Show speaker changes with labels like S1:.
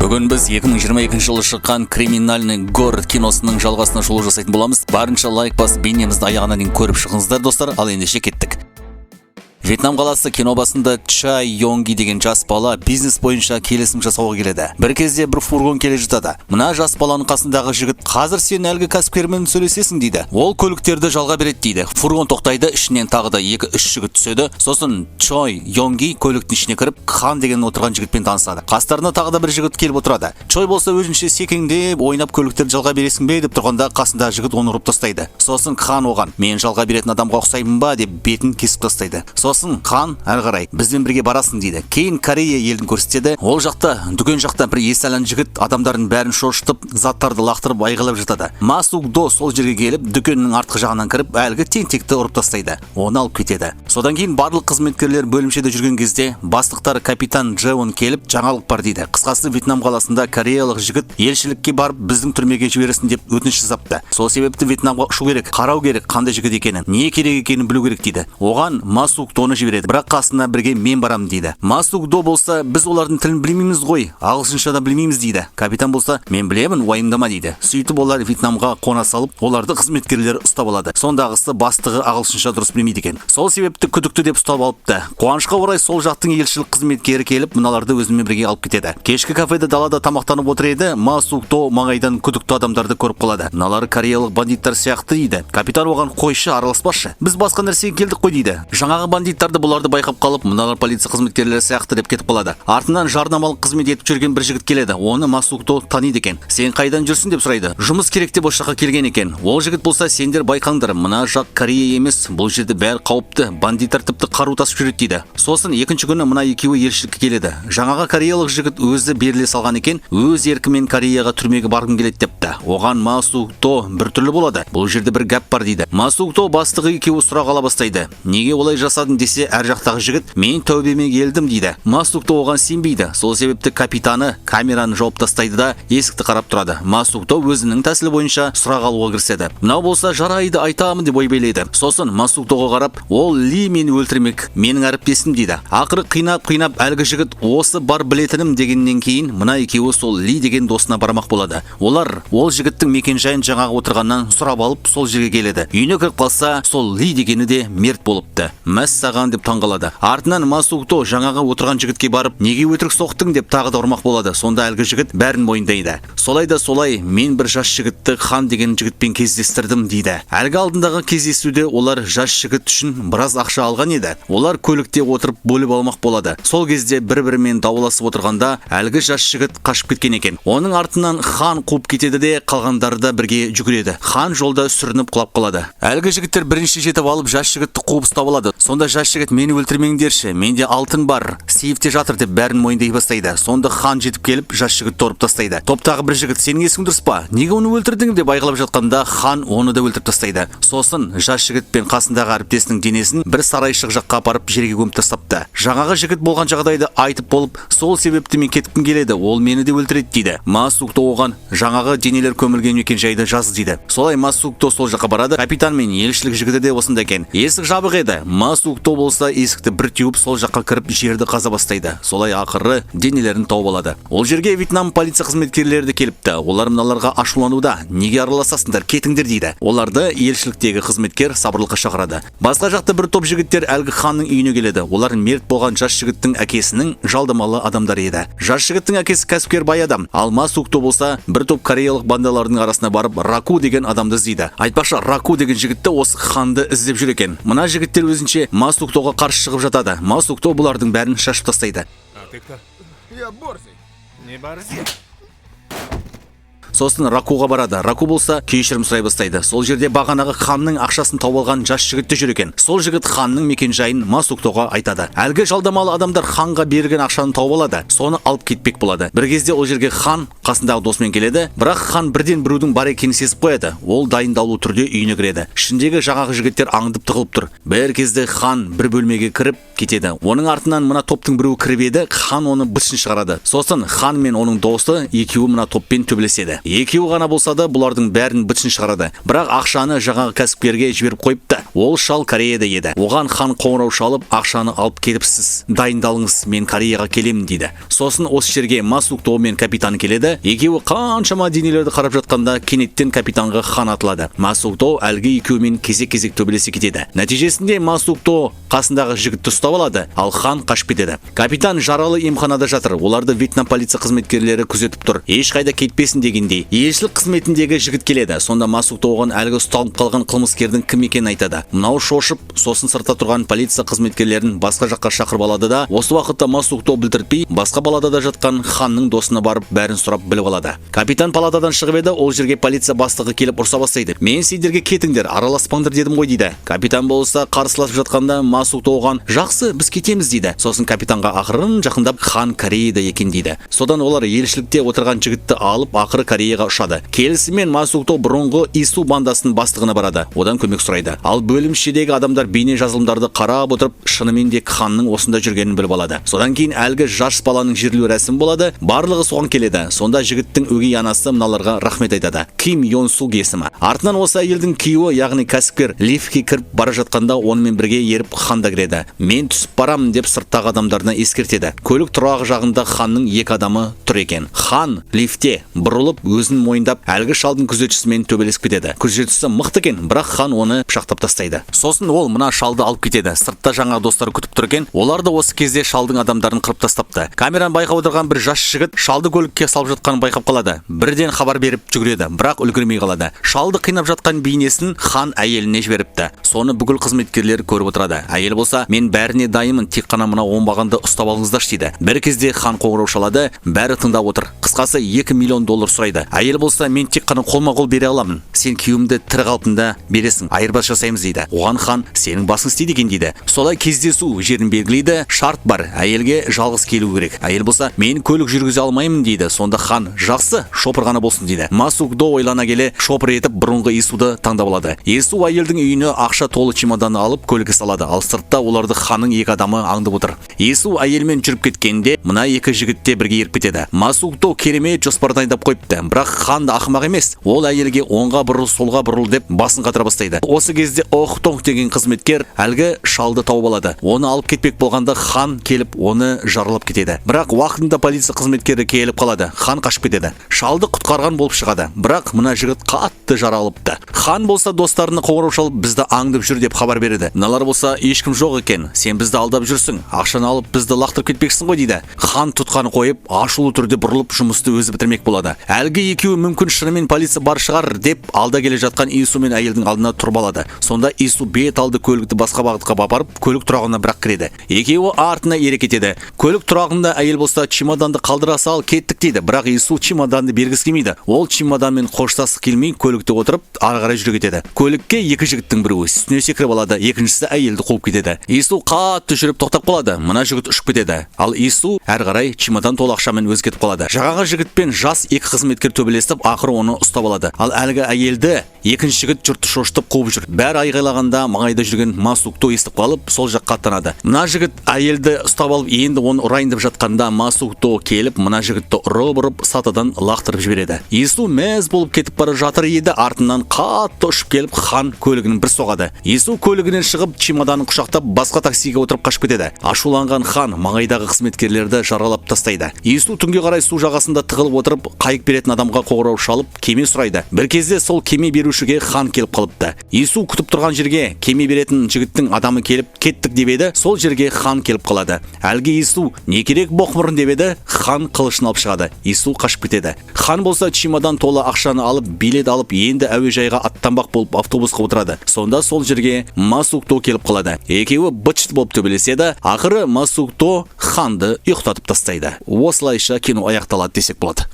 S1: Бүгін біз 2022 жылы шыққан «Криминальный город» киносының жалғасына шолу жасайтын боламыз. Барынша лайк басып бейнемізді аяғына дейін көріп шығыңыздар, достар. Ал ендеше кеттік. Вьетнам қаласы кино басында Чай Йонги деген жас бала бизнес бойынша келісім жасауға келеді. Бір кезде бір фургон келе жатады. Мына жас баланың қасындағы жігіт: "Қазір сен әлгі кәсіпкермен сөйлесесің" дейді. Ол көліктерді жалға береді дейді. Фургон тоқтайды, ішінен тағы да 2-3 жігіт түседі. Сосын Чой Йонги көліктің ішіне кіріп, Хан деген отырған жігітпен танысады. Қастарына тағы да бір жігіт келіп отырады. Чой болса өзінше секеңдеп ойнап көліктерді жалға бересің бе деп тұрғанда, қасындағы жігіт оны ұрып тастайды. Сосын Хан оған: "Мен жалға беретін адамға ұқсаймын ба?" деп бетін кесіп тастайды. Сосын Хан әрі қарай: "Бізбен бірге барасың" дейді. Кейін Корея елін көрсетеді. Ол жақта, дүкен жақта бір есалан жігіт адамдардың бәрін шошытып, заттарды лақтырып айғайлап жатады. Ма Сук До сол жерге келіп, дүкеннің артқы жағынан кіріп, әлгі тентекті ұрып тастайды. Оны алып кетеді. Содан кейін барлық қызметкерлер бөлімшеде жүрген кезде, бастықтары капитан Джеон келіп, "Жаңалық бар" дейді. Қысқасы, Вьетнам қаласында кореялық жігіт елшілікке барып, біздің түрмеге жібересін деп өтініш жасапты. Сол себепті Вьетнамға ұшу керек, қарау керек, қандай жігіт екенін, не керек екенін білу керек дейді. Оған Ма Сук Доны жібереді. Бірақ қасына бірге мен барам дейді. Ма Сук До болса: "Біз олардың тілін білмейміз ғой, ағылшынша да білмейміз" дейді. Капитан болса: "Мен білемін, уайымдама" дейді. Сөйтіп олар Вьетнамға қона салып, оларды қызметкерлер ұстап алады. Сондағысы бастығы ағылшынша дұрыс білмейді екен. Сол себепті күдікті деп ұстап алыпты. Қуанышқа орай сол жақтың елшілік қызметкері келіп, мыналарды өзімен бірге алып кетеді. Кешкі кафеде далада тамақтанып отыр еді. Ма Сук До маңайдан күдікті адамдарды көріп қалады. "Мыналар кореялық бандиттар сияқты" дейді. Капитан оған: "Қойшы, араласпашы. Біз басқа нәрсеге келдік қой" дейді. Жаңағы бандиттарды бұларды байқап қалып, "Мыналар полиция қызметкерлері сияқты" деп кетіп қалады. Артынан жарнамалық қызмет етіп жүрген бір жігіт келеді. Оны Ма Сук До таниды екен. "Сен қайдан жүрсің?" деп сұрайды. "Жұмыс керек деп осы жаққа келген екен." Ол жігіт болса: "Сендер байқаңдар, мына жақ Корея емес, бұл жерде бәрі қауіпті, бандиттар тіпті қару тасып жүреді" дейді. Сосын екінші күні мына екеуі елшілікке келеді. Жаңағы кореялық жігіт өзі беріле салған екен, өз еркімен Кореяға түрмеге барғым келеді депті. Оған Ма Сук До біртүрлі болады. "Бұл жерде бір гәп бар" дейді. Ма Сук До бастығы екеуі сұрақ ала бастайды. "Неге олай жасадың?" десе, әр жақтағы жігіт: "Мен тәубеме келдім" дейді. Ма Сук До оған сенбейді. Сол себепті капитаны камераны жауып тастайды да есікті қарап тұрады. Ма Сук До өзінің тәсілі бойынша сұрақ алуға кіріседі. Мынау болса: "Жарайды, айтамын" деп ойбайлайды. Сосын Ма Сук Доға қарап: "Ол Ли мені өлтірмек, менің әріптесім" дейді. Ақыры қинап әлгі жігіт "Осы бар білетінім" дегеннен кейін, мына екеуі сол Ли деген досына бармақ болады. Олар ол жігіттің мекенжайын жаңағы отырғаннан сұрап алып, сол жерге келеді. Үйіне кіріп қалса, сол Ли дегені де мерт болыпты. "Мәссаған" деп таңғалады. Артынан Ма Сук До жаңағы отырған жігітке барып: "Неге өтірік соқтың?" деп тағы да ұрмақ болады. Сонда әлгі жігіт бәрін мойындайды. "Солай да солай, мен бір жас жігітті Хан деген жігітпен кездестірдім" дейді. Әлгі алдындағы кездесуде олар жас жігіт үшін біраз ақша алған еді. Олар көлікте отырып бөліп алмақ болады. Сол кезде бір-бірімен дауласып отырғанда, әлгі жас жігіт қашып кеткен екен. Оның артынан Хан қуып кетеді де, қалғандары да бірге жүгіреді. Хан жолда сүрініп құлап қалады. Әлгі жігіттер бірінші жетіп алып, жас жігітті қуып ұстап алады. Сонда жас жігіт: "Мені өлтірмеңдерші, менде алтын бар, сейфте жатыр" деп бәрін мойындай бастайды. Сонда Хан жетіп келіп, жас жігітті ұрып тастайды. Топтағы бір жігіт: "Сенің есің дұрыс па? Неге оны өлтірдің?" деп айғайлап жатқанда, Хан оны да өлтіріп тастайды. Сосын жас жігіт пен қасындағы әріптесінің денесін бір сарайшық жаққа апарып жерге көміп тастапты. Жаңағы жігіт болған жағдайды айтып болып: "Сол себепті мен кеткім келеді, ол мені де өлтіреді" дейді. Ма Сук До оған: "Жаңағы денелер көмілген мекенжайды жаз" дейді. Солай Ма Сук До сол жаққа барады. Капитан мен елшілік жігіті де осында екен. Есік жабық еді. Ма Сук До болса есікті бір теуіп, сол жаққа кіріп жерді қаза бастайды. Солай ақыры денелерін тауып алады. Ол жерге Вьетнам полиция қызметкерлері де келіпті. Олар мыналарға ашулануда: "Неге араласасыңдар, кетіңдер" дейді. Оларды елшіліктегі қызметкер сабырлыққа шақырады. Басқа жақта бір топ жігіттер әлгі Ханның үйіне келеді. Олар мерт болған жас жігіттің әкесінің жалдамалы адамдары еді. Жас жігіттің әкесі кәсіпкер бай адам. Ал Ма Сук До болса бір топ кореялық бандалардың арасына барып, Раку деген адамды іздейді. Айтпақшы, Раку деген жігітті осы Ханды іздеп жүр екен. Мына жігіттер өзінше Ма Сук Доға қарсы шығып жатады. Ма Сук До бұлардың бәрін шашып тастайды.
S2: "Я борзый". "Не борзи".
S1: Сосын Ракуға барады. Раку болса кешірім сұрай бастайды. Сол жерде бағанағы Ханның ақшасын тауып алған жас жігітті жүр екен. Сол жігіт Ханның мекенжайын Ма Сук Доға айтады. Әлгі жалдамалы адамдар Ханға берген ақшаны тауып алады. Соны алып кетпек болады. Bir кезде ол жерге Хан қасындағы досымен келеді. Бірақ Хан бірден біреудің бар екенін сезіп қояды. Ол дайындалу түрде үйіне кіреді. Ішіндегі жаңағы жігіттер аңдып тығылып тұр. Bir кезде Хан бір бөлмеге кіріп кетеді. Оның артынан мына топтың біреуі кіріп еді. Хан оны бытшын шығарады. Сосын Хан мен оның досы екеуі мына топпен төбелеседі. Екеуі ғана болса да бұлардың бәрін бітшін шығарады. Бірақ ақшаны жаңағы кәсіпкерге жіберіп қойыпты. Ол шал Кореяда еді. Оған хан қоңырау шалып, ақшаны алып келіпсіз. Дайындалыңыз, мен Кореяға келемін дейді. Сосын осы жерге Масукто мен капитан келеді. Екеуі қаншама денелерді қарап жатқанда кенеттен капитанға хан атылады. Масукто әлгі екеуімен кезек-кезек төбелесе кетеді. Нәтижесінде Масукто қасындағы жігітті ұстап алады, ал хан қашып кетеді. Капитан жаралы емханада жатыр. Оларды Вьетнам полиция қызметкерлері күзетіп тұр. Ешқайда кетпесін дегендей. Елшілік қызметіндегі жігіт келеді. Сонда Масукто оған әлгі ұсталып қалған қылмыскердің кім екенін айтады. Мынау шошып, сосын сыртта тұрған полиция қызметкерлерін басқа жаққа шақырып алады да, осы уақытта Масукто білдіртпей, басқа палатада жатқан ханның досына барып бәрін сұрап біліп алады. Капитан палатадан шығып еді, ол жерге полиция бастығы келіп ұрса бастайды. Мен сендерге кетіңдер, араласпаңдар дедім ғой дейді. Капитан болса қарсыласып жатқанда Масукто оған жақсы, біз кетеміз дейді. Сосын капитанға ақырын жақындап хан Кореяда екен дейді. Содан олар елшілікте отырған жігітті алып ақыры Кореяға ұшады. Келісімен Масукто бұрынғы Ису бандасының бастығына барады. Одан көмек сұрайды. Ал бөлімшедегі адамдар бейне жазылымдарды қарап отырып, шынымен де ханның осында жүргенін біліп алады. Содан кейін әлгі жас баланың жерлеу рәсімі болады. Барлығы соған келеді. Сонда жігіттің өгей анасы мыналарға рахмет айтады. Ким Йон Суг есімі. Артынан осы әйелдің күйеуі, яғни кәсіпкер лифтке кіріп бара жатқанда онымен бірге еріп ханда кіреді. Мен түсіп барамын деп сырттағы адамдарына ескертеді. Көлік тұрағы жағында ханның екі адамы тұр екен. Хан лифтте бұрылып өзін мойындап әлгі шалдың күзетшісімен төбелесіп кетеді. Күзетшісі мықты екен, бірақ хан оны пышақтап тастайды. Сосын ол мына шалды алып кетеді. Сыртта жаңа достары күтіп тұр екен. Олар да осы кезде шалдың адамдарын қырып тастапты. Камераны байқап отырған бір жас жігіт шалды көлікке салып жатқанын байқап қалады. Бірден хабар беріп жүгіреді, бірақ үлгермей қалады. Шалды қинап жатқан бейнесін хан әйеліне жіберіпті. Соны бүкіл қызметкерлер көріп отырады. Әйел болса, мен бәріне дайынмын, тек қана мына оңбағанды ұстап алыңыздаршы дейді. Бір кезде хан қоңырау шалады, бәрі тыңдап отыр. Қысқасы $2 миллион сұрайды. Әйел болса, мен тек қана қолма-қол бере аламын. Сен күйеуімді тірі қалпында бересің, айырбас жасаймыз дейді. Оған хан, сенің басың істейді екен дейді. Солай кездесу жерін белгілейді, шарт бар, әйелге жалғыз келу керек. Әйел болса, мен көлік жүргізе алмаймын дейді. Сонда хан, жақсы, шопыр ғана болсын дейді. Масукто ойлана келе шопыр етіп бұрынғы Исуды таңдап алады. Ису әйелдің үйіне ақша толы чемоданды алып көлікке салады, ал сыртта оларды ханның екі адамы аңдып отыр. Ису әйелмен жүріп кеткенде мына екі жігітте бірге еріп кетеді. Масукто керемет жоспар дайындап қойыпты, бірақ хан да ақымақ емес. Ол әйелге оңға бұрыл, солға бұрыл деп басын қатыра бастайды. Осы кезде Охтонг деген қызметкер әлгі шалды тауып алады. Оны алып кетпек болғанда хан келіп оны жарылып кетеді. Бірақ уақытында полиция қызметкері келіп қалады. Хан қашып кетеді. Шалды құтқарған болып шығады. Бірақ мына жігіт қатты жаралыпты. Хан болса достарына қоңырау шалып, бізді аңдып жүр деп хабар береді. Мыналар болса, ешкім жоқ екен. Сен бізді алдап жүрсің. Ақшаны алып бізді лақтырып кетпексің ғой дейді. Хан тұтқаны қойып, ашулы түрде бұрылып жұмысты өзі бітірмек болады. Әлгі екеуі мүмкін шынымен полиция бар шығар деп алда келе жатқан Ису мен әйелдің алдына тұрып алады. Сонда Ису бет алды көлікті басқа бағытқа апарып, көлік тұрағына бірақ кіреді. Екеуі артына ере кетеді. Көлік тұрағында әйел болса, чемоданды қалдыра сал, кеттік дейді. Бірақ Ису чемоданды бергісі келмейді. Ол чемоданмен қоштасып келмей көлікте отырып ары қарай жүре кетеді. Көлікке екі жігіттің біреуі үстіне секіріп алады, екіншісі әйелді қуып кетеді. Ису қатты жүріп тоқтап қалады. Мына жігіт ұшып кетеді. Ал Ису әрі қарай чемодан толы ақшамен өзі кетіп қалады. Жаңағы жігітпен жас екі қызметкер төбелесіп, ақыры оны ұстап алады. Ал әлгі әйелді екінші жігіт жұртты шошытып қуып жүр. Бәрі айғайлағанда маңайда жүрген Масукто естіп қалып, сол жаққа аттанады. Мына жігіт әйелді ұстап алып, енді оны ұрайын деп жатқанда Масукто келіп, мына жігітті ұрып сатыдан лақтырып жібереді. Ису мәз болып кетіп бара жатыр еді, артынан қатты ұшып келіп, хан көлігінің бір соғады. Ису көлігінен шығып, чемоданын құшақтап, басқа таксиге отырып қашып кетеді. Ашуланған хан маңайдағы қызметкерлерді жаралап тастайды. Ису түнге қарай су жағасында тығылып отырып, қайық беретін адамға қоңырау шалып, кеме сұрайды. Бір кезде сол кеме берушіге хан келіп қалыпты. Ису күтіп тұрған жерге кеме беретін жігіттің адамы келіп, кеттік деп еді, сол жерге хан келіп қалады. Әлгі Ису, не керек боқмұрын деп еді, хан қылышын алып шығады. Ису қашып кетеді. Хан болса чемодан толы ақшаны алып, билет алып, енді әуежайға аттанбақ болып автобусқа отырады. Сонда сол жерге Масукто келіп қалады. Екеуі быт-шыт болып төбелеседі. Ақыры Масукто ханды ұйықтатып тастайды. Осылайша кино аяқталады десек болады.